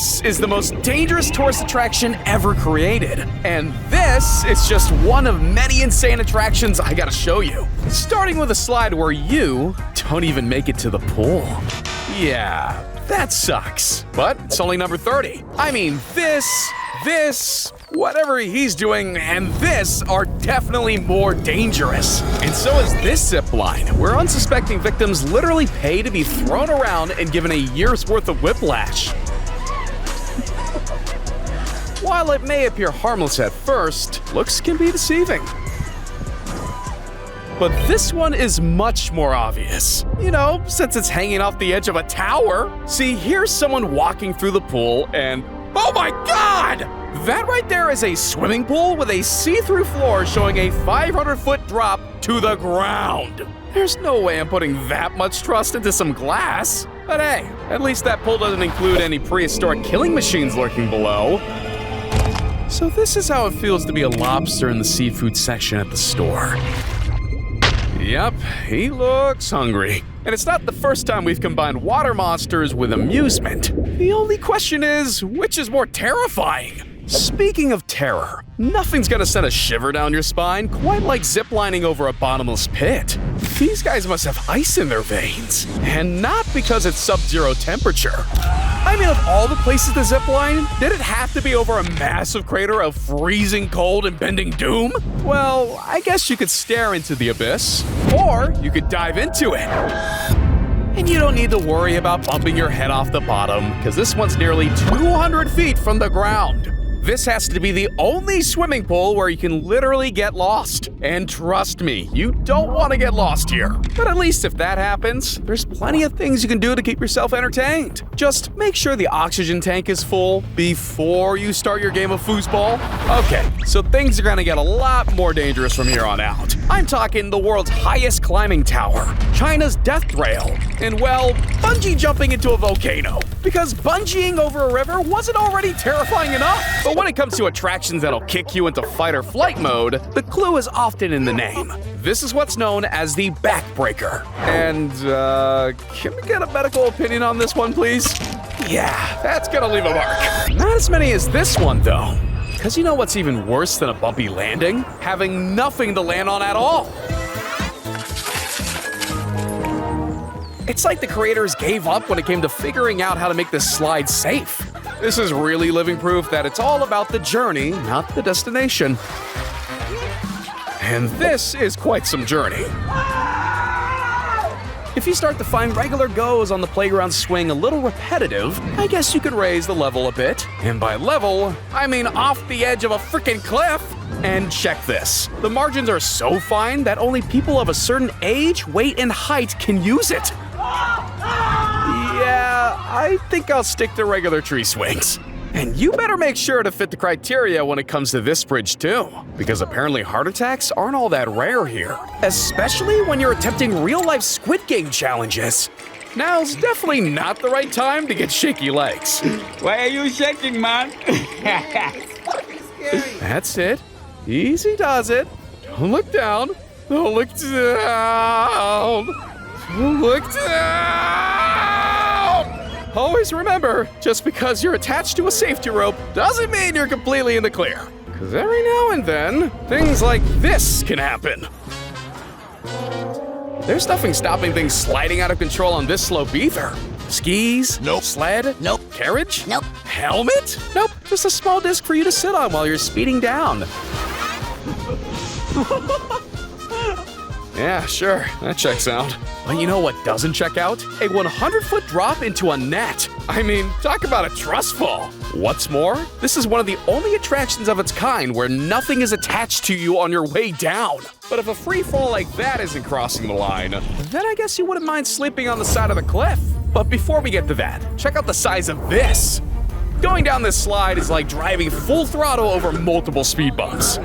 this is the most dangerous tourist attraction ever created. And this is just one of many insane attractions I gotta show you. Starting with a slide where you don't even make it to the pool. Yeah, that sucks. But it's only number 30. I mean, this, whatever he's doing, and this are definitely more dangerous. And so is this zip line, where unsuspecting victims literally pay to be thrown around and given a year's worth of whiplash. While it may appear harmless at first, looks can be deceiving. But this one is much more obvious. You know, since it's hanging off the edge of a tower. See, here's someone walking through the pool and oh my God! That right there is a swimming pool with a see-through floor showing a 500-foot drop to the ground. There's no way I'm putting that much trust into some glass. But hey, at least that pool doesn't include any prehistoric killing machines lurking below. So this is how it feels to be a lobster in the seafood section at the store. Yep, he looks hungry. And it's not the first time we've combined water monsters with amusement. The only question is, which is more terrifying? Speaking of terror, nothing's gonna send a shiver down your spine quite like ziplining over a bottomless pit. These guys must have ice in their veins. And not because it's sub-zero temperature. I mean, of all the places to zipline, did it have to be over a massive crater of freezing cold and bending doom? Well, I guess you could stare into the abyss, or you could dive into it. And you don't need to worry about bumping your head off the bottom, because this one's nearly 200 feet from the ground. This has to be the only swimming pool where you can literally get lost. And trust me, you don't want to get lost here. But at least if that happens, there's plenty of things you can do to keep yourself entertained. Just make sure the oxygen tank is full before you start your game of foosball. Okay, so things are gonna get a lot more dangerous from here on out. I'm talking the world's highest climbing tower, China's death rail, and well, bungee jumping into a volcano. Because bungeeing over a river wasn't already terrifying enough. But when it comes to attractions that'll kick you into fight or flight mode, the clue is often in the name. This is what's known as the backbreaker. And, can we get a medical opinion on this one, please? Yeah, that's gonna leave a mark. Not as many as this one, though. Because you know what's even worse than a bumpy landing? Having nothing to land on at all. It's like the creators gave up when it came to figuring out how to make this slide safe. This is really living proof that it's all about the journey, not the destination. And this is quite some journey. If you start to find regular goes on the playground swing a little repetitive, I guess you could raise the level a bit. And by level, I mean off the edge of a freaking cliff. And check this. The margins are so fine that only people of a certain age, weight, and height can use it. Yeah, I think I'll stick to regular tree swings. And you better make sure to fit the criteria when it comes to this bridge too, because apparently heart attacks aren't all that rare here, especially when you're attempting real-life Squid Game challenges. Now's definitely not the right time to get shaky legs. Why are you shaking, man? That's it. Easy does it. Don't look down. Don't look down. Don't look down. Always remember, just because you're attached to a safety rope doesn't mean you're completely in the clear. Because every now and then, things like this can happen. There's nothing stopping things sliding out of control on this slope either. Skis? Nope. Sled? Nope. Carriage? Nope. Helmet? Nope. Just a small disc for you to sit on while you're speeding down. Yeah, sure. That checks out. But you know what doesn't check out? A 100-foot drop into a net. I mean, talk about a trust fall. What's more, this is one of the only attractions of its kind where nothing is attached to you on your way down. But if a free fall like that isn't crossing the line, then I guess you wouldn't mind sleeping on the side of the cliff. But before we get to that, check out the size of this. Going down this slide is like driving full throttle over multiple speed bumps.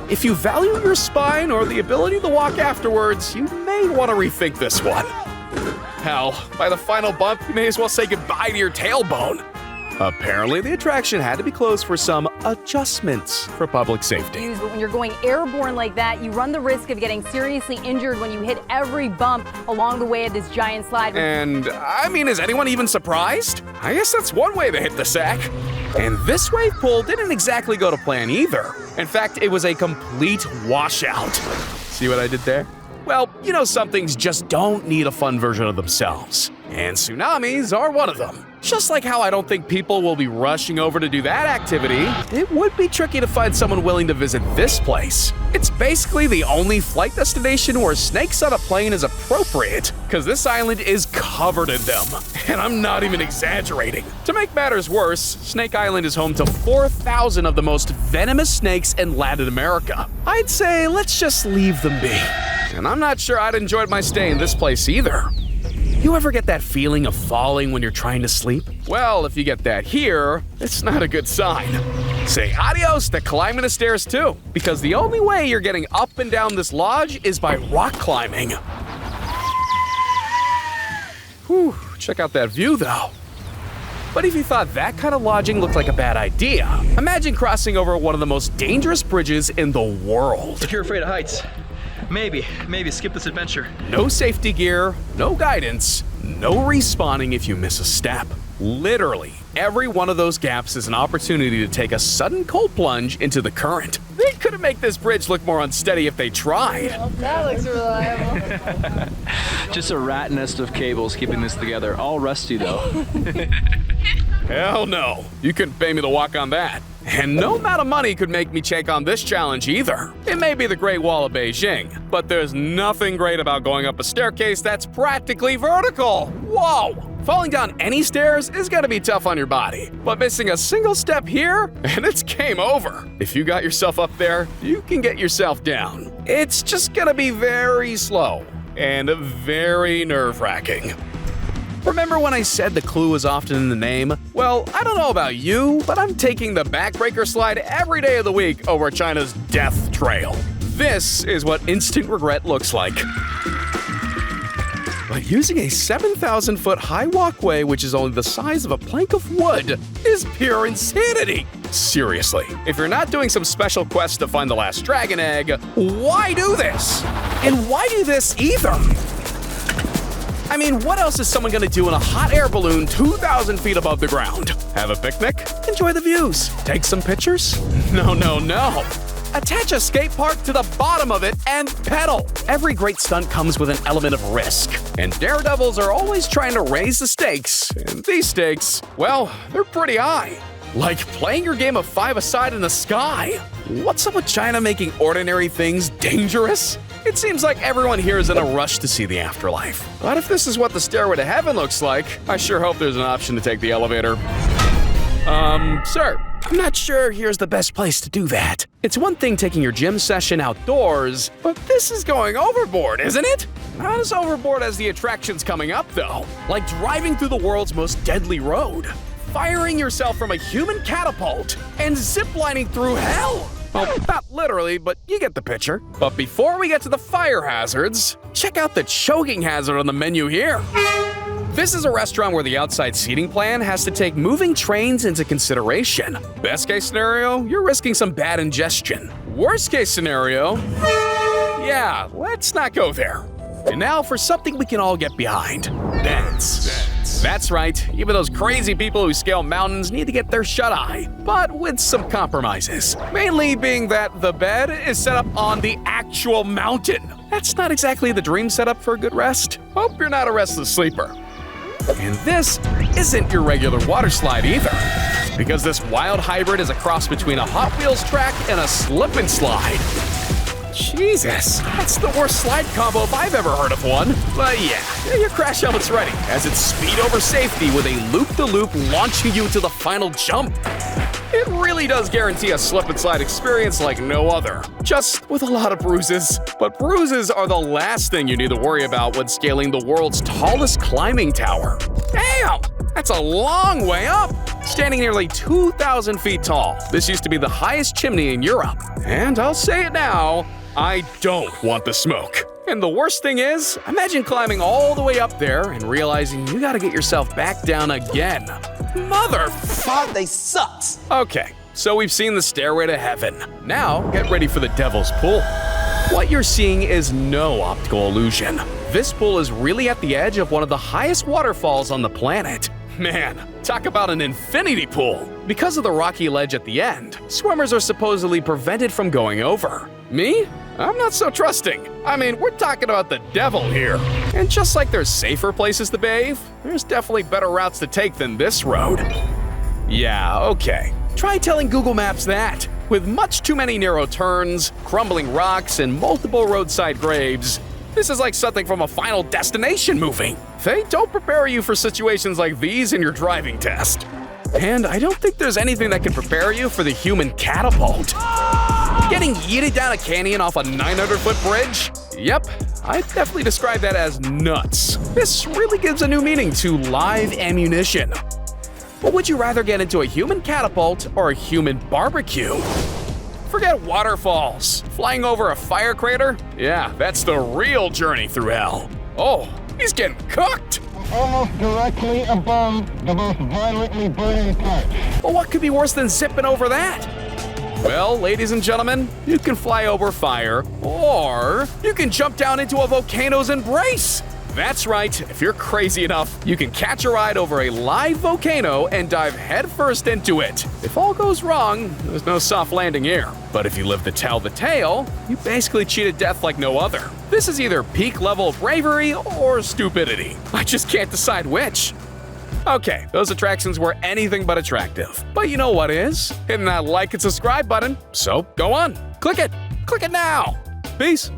If you value your spine or the ability to walk afterwards, you may want to rethink this one. Hell, by the final bump, you may as well say goodbye to your tailbone. Apparently, the attraction had to be closed for some adjustments for public safety. But when you're going airborne like that, you run the risk of getting seriously injured when you hit every bump along the way of this giant slide. And, I mean, is anyone even surprised? I guess that's one way they hit the sack. And this wave pool didn't exactly go to plan either. In fact, it was a complete washout. See what I did there? Well, you know, some things just don't need a fun version of themselves. And tsunamis are one of them. Just like how I don't think people will be rushing over to do that activity, it would be tricky to find someone willing to visit this place. It's basically the only flight destination where snakes on a plane is appropriate, because this island is covered in them. And I'm not even exaggerating. To make matters worse, Snake Island is home to 4,000 of the most venomous snakes in Latin America. I'd say let's just leave them be. And I'm not sure I'd enjoyed my stay in this place either. You ever get that feeling of falling when you're trying to sleep? Well, if you get that here, it's not a good sign. Say adios to climbing the stairs too, because the only way you're getting up and down this lodge is by rock climbing. Whew, check out that view though. But if you thought that kind of lodging looked like a bad idea, imagine crossing over one of the most dangerous bridges in the world. If you're afraid of heights, maybe skip this adventure. No safety gear, no guidance, no respawning if you miss a step. Literally, every one of those gaps is an opportunity to take a sudden cold plunge into the current. They couldn't make this bridge look more unsteady if they tried. Well, that looks reliable. Just a rat nest of cables keeping this together, all rusty though. Hell no, you couldn't pay me to walk on that. And no amount of money could make me take on this challenge either. It may be the Great Wall of Beijing, but there's nothing great about going up a staircase that's practically vertical. Whoa! Falling down any stairs is gonna be tough on your body, but missing a single step here, and it's game over. If you got yourself up there, you can get yourself down. It's just gonna be very slow and very nerve-wracking. Remember when I said the clue is often in the name? Well, I don't know about you, but I'm taking the backbreaker slide every day of the week over China's death trail. This is what instant regret looks like. But using a 7,000-foot high walkway, which is only the size of a plank of wood, is pure insanity. Seriously, if you're not doing some special quest to find the last dragon egg, why do this? And why do this either? I mean, what else is someone gonna do in a hot air balloon 2,000 feet above the ground? Have a picnic? Enjoy the views? Take some pictures? No, no, no. Attach a skate park to the bottom of it and pedal. Every great stunt comes with an element of risk, and daredevils are always trying to raise the stakes. And these stakes, well, they're pretty high. Like playing your game of five-a-side in the sky. What's up with China making ordinary things dangerous? It seems like everyone here is in a rush to see the afterlife. But if this is what the stairway to heaven looks like, I sure hope there's an option to take the elevator. Sir, I'm not sure here's the best place to do that. It's one thing taking your gym session outdoors, but this is going overboard, isn't it? Not as overboard as the attractions coming up, though. Like driving through the world's most deadly road, firing yourself from a human catapult, and ziplining through hell. Well, not literally, but you get the picture. But before we get to the fire hazards, check out the choking hazard on the menu here. This is a restaurant where the outside seating plan has to take moving trains into consideration. Best case scenario, you're risking some bad ingestion. Worst case scenario, yeah, let's not go there. And now for something we can all get behind. Beds. That's right, even those crazy people who scale mountains need to get their shut-eye, but with some compromises. Mainly being that the bed is set up on the actual mountain. That's not exactly the dream setup for a good rest. Hope you're not a restless sleeper. And this isn't your regular water slide either, because this wild hybrid is a cross between a Hot Wheels track and a slip and slide. Jesus, that's the worst slide combo if I've ever heard of one. But yeah, get your crash helmet's ready, as it's speed over safety with a loop-the-loop launching you to the final jump. It really does guarantee a slip and slide experience like no other, just with a lot of bruises. But bruises are the last thing you need to worry about when scaling the world's tallest climbing tower. Damn, that's a long way up! Standing nearly 2,000 feet tall, this used to be the highest chimney in Europe. And I'll say it now, I don't want the smoke. And the worst thing is, imagine climbing all the way up there and realizing you gotta get yourself back down again. Mother... God, they sucks. Okay, so we've seen the stairway to heaven. Now, get ready for the devil's pool. What you're seeing is no optical illusion. This pool is really at the edge of one of the highest waterfalls on the planet. Man, talk about an infinity pool. Because of the rocky ledge at the end, swimmers are supposedly prevented from going over. Me? I'm not so trusting. I mean, we're talking about the devil here. And just like there's safer places to bathe, there's definitely better routes to take than this road. Yeah, okay. Try telling Google Maps that. With much too many narrow turns, crumbling rocks, and multiple roadside graves, this is like something from a Final Destination movie. They don't prepare you for situations like these in your driving test. And I don't think there's anything that can prepare you for the human catapult. Getting yeeted down a canyon off a 900-foot bridge? Yep, I'd definitely describe that as nuts. This really gives a new meaning to live ammunition. But would you rather get into a human catapult or a human barbecue? Forget waterfalls. Flying over a fire crater? Yeah, that's the real journey through hell. Oh, he's getting cooked! Almost directly above the most violently burning part. Well, what could be worse than zipping over that? Well, ladies and gentlemen, you can fly over fire, or you can jump down into a volcano's embrace. That's right, if you're crazy enough, you can catch a ride over a live volcano and dive headfirst into it. If all goes wrong, there's no soft landing here. But if you live to tell the tale, you basically cheated death like no other. This is either peak level bravery or stupidity. I just can't decide which. Okay, those attractions were anything but attractive. But you know what is? Hitting that like and subscribe button. So go on, click it. Click it now. Peace.